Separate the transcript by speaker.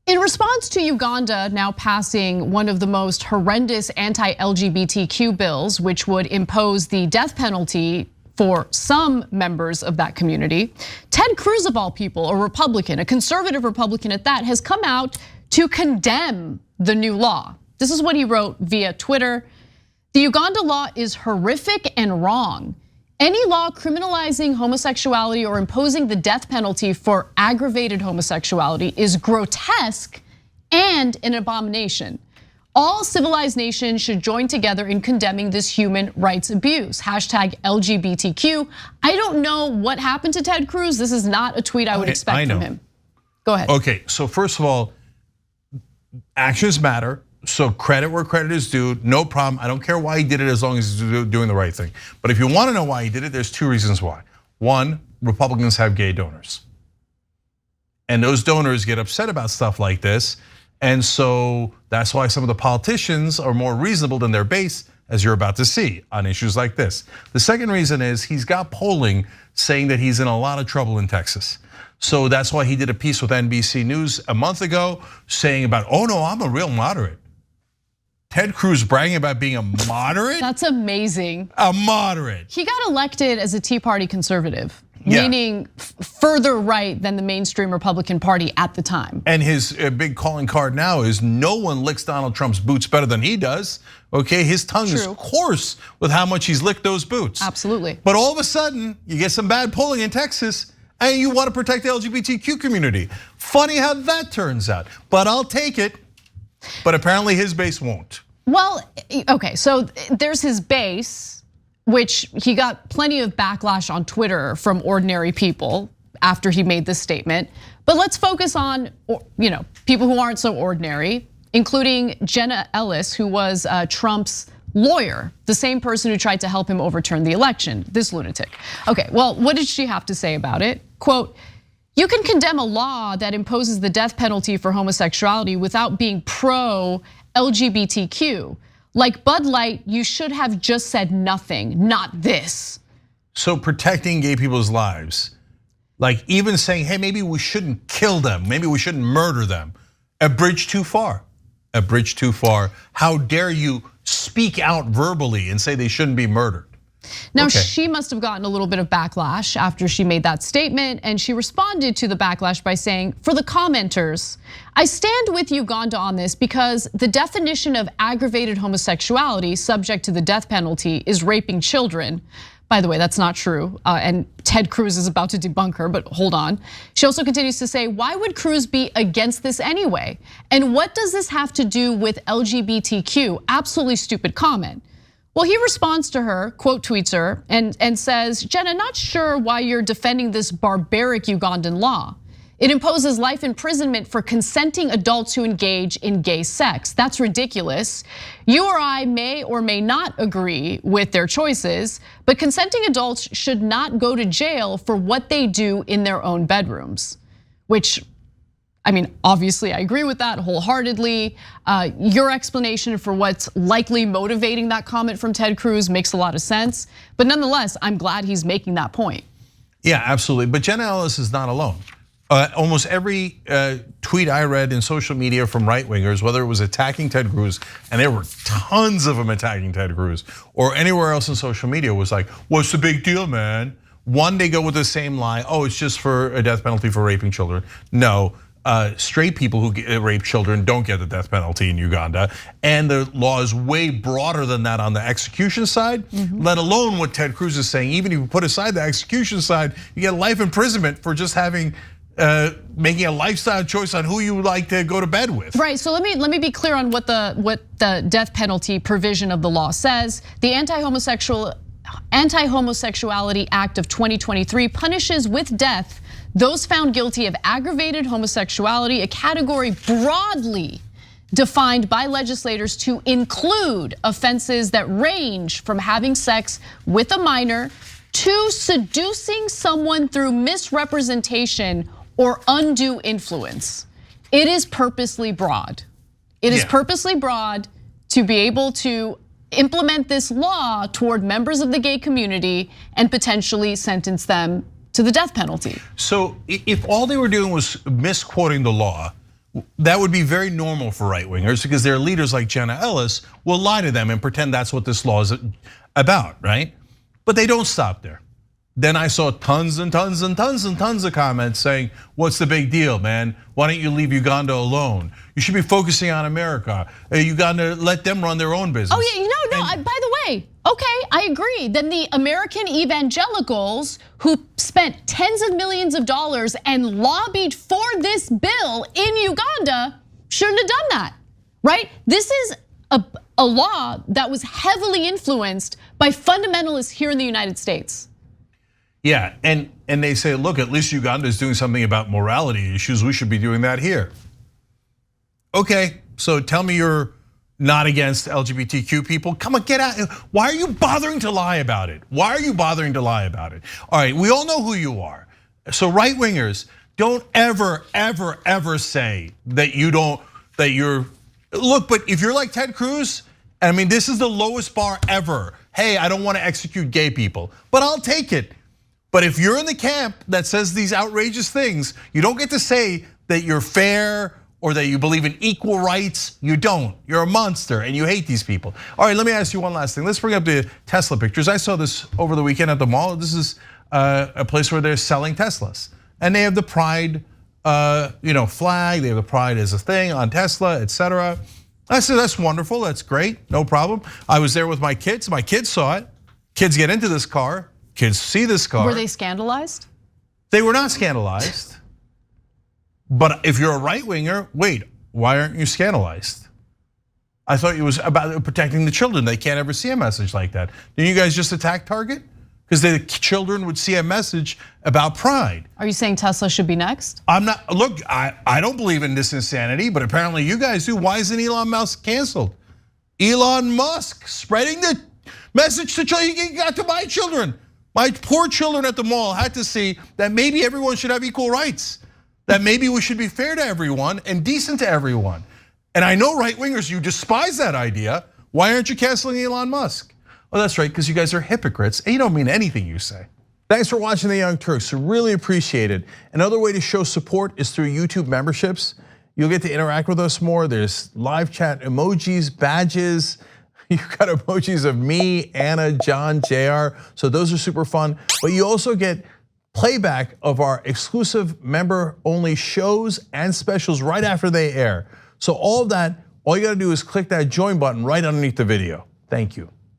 Speaker 1: In response to Uganda now passing one of the most horrendous anti-LGBTQ bills, which would impose the death penalty for some members of that community, Ted Cruz, of all people, a Republican, a conservative Republican at that, has come out to condemn the new law. This is what he wrote via Twitter. The Uganda law is horrific and wrong. Any law criminalizing homosexuality or imposing the death penalty for aggravated homosexuality is grotesque and an abomination. All civilized nations should join together in condemning this human rights abuse. Hashtag LGBTQ. I don't know what happened to Ted Cruz. This is not a tweet I would expect from him. Go ahead.
Speaker 2: Okay, so first of all, actions matter. So credit where credit is due, no problem. I don't care why he did it as long as he's doing the right thing. But if you want to know why he did it, there's two reasons why. One, Republicans have gay donors. And those donors get upset about stuff like this. And so that's why some of the politicians are more reasonable than their base, as you're about to see on issues like this. The second reason is he's got polling saying that he's in a lot of trouble in Texas. So that's why he did a piece with NBC News a month ago saying about, oh no, I'm a real moderate. Ted Cruz bragging about being a moderate?
Speaker 1: That's amazing.
Speaker 2: A moderate.
Speaker 1: He got elected as a Tea Party conservative, meaning further right than the mainstream Republican Party at the time.
Speaker 2: And his big calling card now is no one licks Donald Trump's boots better than he does. Okay, his tongue is coarse with how much he's licked those boots.
Speaker 1: Absolutely.
Speaker 2: But all of a sudden, you get some bad polling in Texas and you want to protect the LGBTQ community. Funny how that turns out, but I'll take it. But apparently his base won't.
Speaker 1: Well, okay, so there's his base, which he got plenty of backlash on Twitter from ordinary people after he made this statement. But let's focus on people who aren't so ordinary, including Jenna Ellis, who was Trump's lawyer, the same person who tried to help him overturn the election, this lunatic. Okay, well, what did she have to say about it? Quote, you can condemn a law that imposes the death penalty for homosexuality without being pro-LGBTQ. Like Bud Light, you should have just said nothing, not this.
Speaker 2: So protecting gay people's lives, like even saying, hey, maybe we shouldn't kill them, maybe we shouldn't murder them. A bridge too far, a bridge too far. How dare you speak out verbally and say they shouldn't be murdered?
Speaker 1: Now, she must have gotten a little bit of backlash after she made that statement, and she responded to the backlash by saying, for the commenters, I stand with Uganda on this because the definition of aggravated homosexuality subject to the death penalty is raping children. By the way, that's not true, and Ted Cruz is about to debunk her, but hold on. She also continues to say, why would Cruz be against this anyway? And what does this have to do with LGBTQ? Absolutely stupid comment. Well, he responds to her, quote tweets her, and says, Jenna, not sure why you're defending this barbaric Ugandan law. It imposes life imprisonment for consenting adults who engage in gay sex. That's ridiculous. You or I may or may not agree with their choices, but consenting adults should not go to jail for what they do in their own bedrooms, which, I mean, obviously I agree with that wholeheartedly. Your explanation for what's likely motivating that comment from Ted Cruz makes a lot of sense. But nonetheless, I'm glad he's making that point.
Speaker 2: Yeah, absolutely. But Jenna Ellis is not alone. Almost every tweet I read in social media from right-wingers, whether it was attacking Ted Cruz, and there were tons of them attacking Ted Cruz, or anywhere else in social media was like, what's the big deal, man? One, they go with the same lie, oh, it's just for a death penalty for raping children. No. Straight people who rape children don't get the death penalty in Uganda. And the law is way broader than that on the execution side, let alone what Ted Cruz is saying. Even if you put aside the execution side, you get life imprisonment for just having, making a lifestyle choice on who you would like to go to bed with.
Speaker 1: Right, so let me be clear on what the death penalty provision of the law says. The Anti-Homosexuality Act of 2023 punishes with death those found guilty of aggravated homosexuality, a category broadly defined by legislators to include offenses that range from having sex with a minor to seducing someone through misrepresentation or undue influence. It is purposely broad. It is purposely broad to be able to implement this law toward members of the gay community and potentially sentence them to the death penalty.
Speaker 2: So if all they were doing was misquoting the law, that would be very normal for right-wingers because their leaders like Jenna Ellis will lie to them and pretend that's what this law is about, right? But they don't stop there. Then I saw tons and tons and tons and tons of comments saying, what's the big deal, man? Why don't you leave Uganda alone? You should be focusing on America. Uganda, let them run their own business.
Speaker 1: Oh yeah, by the way, okay, I agree. Then the American evangelicals who spent tens of millions of dollars and lobbied for this bill in Uganda shouldn't have done that, right? This is a law that was heavily influenced by fundamentalists here in the United States.
Speaker 2: Yeah, and they say, look, at least Uganda is doing something about morality issues. We should be doing that here. Okay, so tell me you're not against LGBTQ people. Come on, get out. Why are you bothering to lie about it? Why are you bothering to lie about it? All right, we all know who you are. So right-wingers, don't ever, ever, ever say that you're, look, but if you're like Ted Cruz, I mean, this is the lowest bar ever. Hey, I don't want to execute gay people, but I'll take it. But if you're in the camp that says these outrageous things, you don't get to say that you're fair or that you believe in equal rights. You don't. You're a monster and you hate these people. All right, let me ask you one last thing. Let's bring up the Tesla pictures. I saw this over the weekend at the mall. This is a place where they're selling Teslas. And they have the Pride flag, they have the Pride as a thing on Tesla, etc. I said, that's wonderful, that's great, no problem. I was there with my kids saw it. Kids get into this car, kids see this car.
Speaker 1: Were they scandalized?
Speaker 2: They were not scandalized. But if you're a right-winger, wait, why aren't you scandalized? I thought it was about protecting the children. They can't ever see a message like that. Didn't you guys just attack Target? Because the children would see a message about pride.
Speaker 1: Are you saying Tesla should be next?
Speaker 2: I'm not, look, I don't believe in this insanity, but apparently you guys do. Why isn't Elon Musk canceled? Elon Musk spreading the message to children, you got to my children. My poor children at the mall had to see that maybe everyone should have equal rights. That maybe we should be fair to everyone and decent to everyone. And I know right-wingers, you despise that idea. Why aren't you canceling Elon Musk? Oh, that's right, because you guys are hypocrites and you don't mean anything you say. Thanks for watching The Young Turks, really appreciate it. Another way to show support is through YouTube memberships. You'll get to interact with us more. There's live chat emojis, badges. You've got emojis of me, Anna, John, JR. So those are super fun. But you also get playback of our exclusive member-only shows and specials right after they air. So all of that, all you gotta do is click that join button right underneath the video. Thank you.